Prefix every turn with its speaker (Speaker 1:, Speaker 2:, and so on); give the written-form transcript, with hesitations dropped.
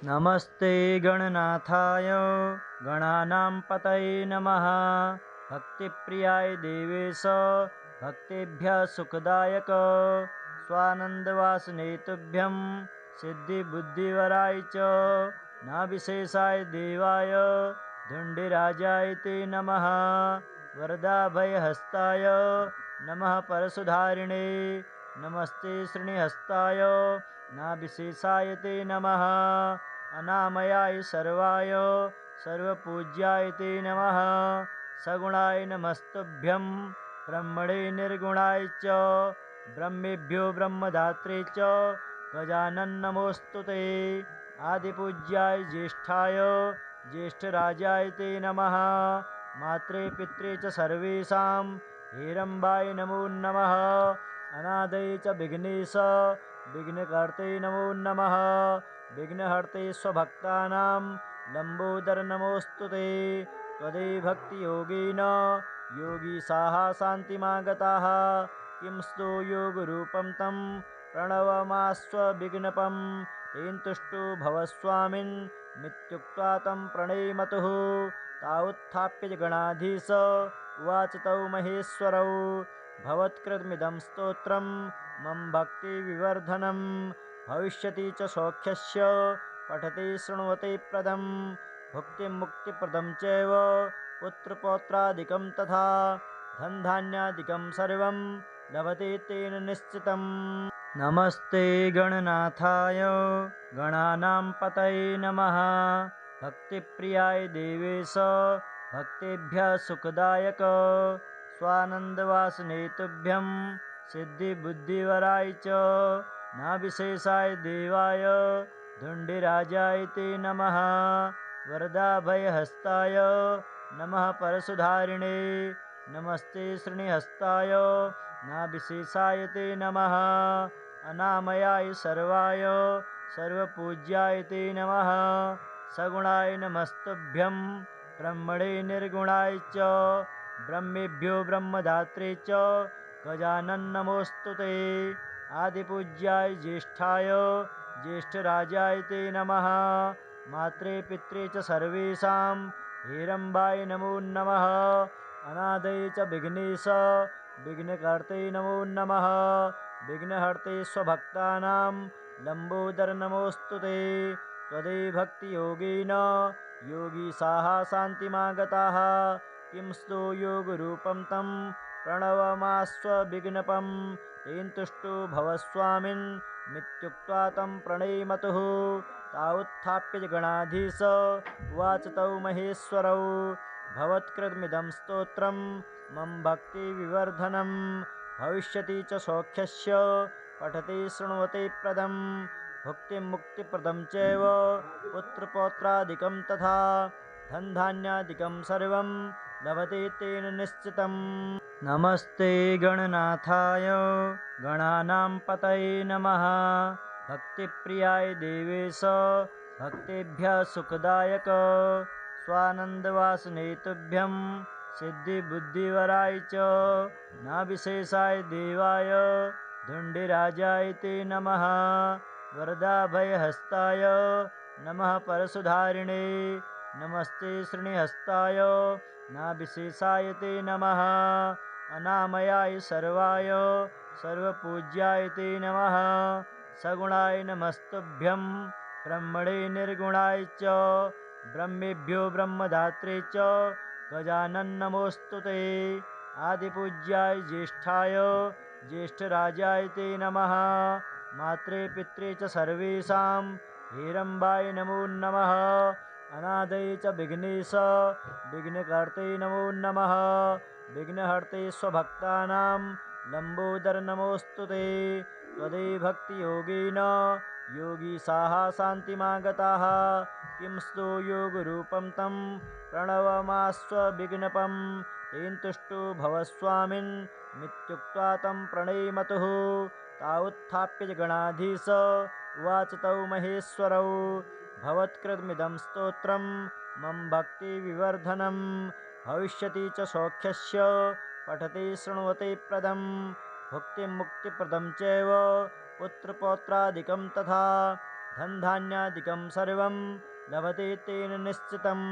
Speaker 1: नमस्ते गणनाथाय गणानां पतये नमः। भक्तिप्रियाय देवेश भक्तेभ्यः सुखदायक स्वानन्दवासने तुभ्यं सिद्धिबुद्धिवराय च नाविशेषाय देवाय धुण्डिराजाय ते नमः। वरदाभयहस्ताय नमः परशुधारिणे नमस्ते श्रीहस्ताय नाविशेषाय ते नमः। अनामयाय सर्वाय सर्वपूज्याय ते नमः। सगुणाय नमस्तुभ्यं ब्रह्मणे निर्गुणाय च ब्रह्मेभ्यो ब्रह्मदात्रे च गजानन नमोऽस्तु ते। आदिपूज्याय ज्येष्ठाय ज्येष्ठराजाय ते नमः। मात्रे पित्रे च सर्वेषां हेरम्बाय नमो नमः। अनादये च विघ्नेश विघ्नकर्ते नमो नमः। विघ्नहर्ते स्वभक्तानां लम्बोदर नमोऽस्तु ते। त्वदे भक्तियोगेन योगीशाः शान्तिमागताः किं स्तो योगरूपं तं प्रणवमास्वविघ्नपं तेन तुष्टो भवस्वामिन् मित्युक्त्वा तं प्रणेमतुः। तावुत्थाप्य गणाधीश उवाच तौ महेश्वरौ भवत्कृतमिदं स्तोत्रं मम भक्तिविवर्धनं भविष्यति च सौख्यस्य पठते शृण्वते प्रदं भुक्तिमुक्तिप्रदं चैव पुत्रपौत्रादिकं तथा धनधान्यादिकं सर्वं लभते तेन निश्चितम्। नमस्ते गणनाथाय गणानां पतये नमः। भक्तिप्रियाय देवेश भक्तेभ्यः सुखदायक स्वानन्दवासने तुभ्यं सिद्धिबुद्धिवराय च नाविशेषाय देवाय धुण्डिराजाय ते नमः। वरदाभयहस्ताय नमः परशुधारिणे नमस्ते श्रीहस्ताय नाविशेषाय ते नमः। अनामयाय सर्वाय सर्वपूज्याय ते नमः। सगुणाय नमस्तुभ्यं ब्रह्मणे निर्गुणाय च ब्रह्मेभ्यो ब्रह्मदात्रे च गजानन नमोऽस्तु ते। आदिपूज्याय ज्येष्ठाय ज्येष्ठराजाय ते नमः। मात्रे पित्रे च सर्वेषां हेरम्बाय नमो नमः। अनादये च विघ्नेश विघ्नकर्ते नमो नमः। विघ्नहर्ते स्वभक्तानां लम्बोदर नमोऽस्तु ते। त्वदे भक्तियोगेन योगीशाः शान्तिमागताः किं स्तो योगरूपं तं प्रणवमास्वविघ्नपं तेन तुष्टो भवस्वामिन् मित्युक्त्वा तं प्रणेमतुः। तावुत्थाप्य गणाधीश उवाच तौ महेश्वरौ भवत्कृतमिदं स्तोत्रं मम भक्तिविवर्धनं भविष्यति च सौख्यस्य पठते शृण्वते प्रदं भुक्तिमुक्तिप्रदं चैव पुत्रपौत्रादिकं तथा धनधान्यादिकं सर्वं लभते तेन निश्चितम्। नमस्ते गणनाथाय गणानां पतये नमः। भक्तिप्रियाय देवेश भक्तेभ्यः सुखदायक स्वानन्दवासने तुभ्यं सिद्धिबुद्धिवराय च नाविशेषाय देवाय धुण्डिराजाय ते नमः। वरदाभयहस्ताय नमः परशुधारिणे नमस्ते श्रीहस्ताय नाविशेषाय ते नमः। अनामयाय सर्वाय सर्वपूज्याय ते नमः। सगुणाय नमस्तुभ्यं ब्रह्मणे निर्गुणाय च ब्रह्मेभ्यो ब्रह्मदात्रे च गजानन नमोऽस्तु ते। आदिपूज्याय ज्येष्ठाय ज्येष्ठराजाय ते नमः। मात्रे पित्रे च सर्वेषां हेरम्बाय नमो नमः। अनादये च विघ्नेश विघ्नकर्ते नमो नमः। विघ्नहर्ते स्वभक्तानां लम्बोदर नमोऽस्तु ते। त्वदे भक्तियोगेन योगीशाः शान्तिमागताः किं स्तो योगरूपं तं प्रणवमास्वविघ्नपं तेन तुष्टो भवस्वामिन् मित्युक्त्वा तं प्रणेमतुः। तावुत्थाप्य गणाधीश उवाच तौ महेश्वरौ भवत्कृतमिदं स्तोत्रं मम भक्तिविवर्धनं भविष्यति च सौख्यस्य पठते शृण्वते प्रदं भुक्तिमुक्तिप्रदं चैव पुत्रपौत्रादिकं तथा धनधान्यादिकं सर्वं लभते तेन निश्चितम्।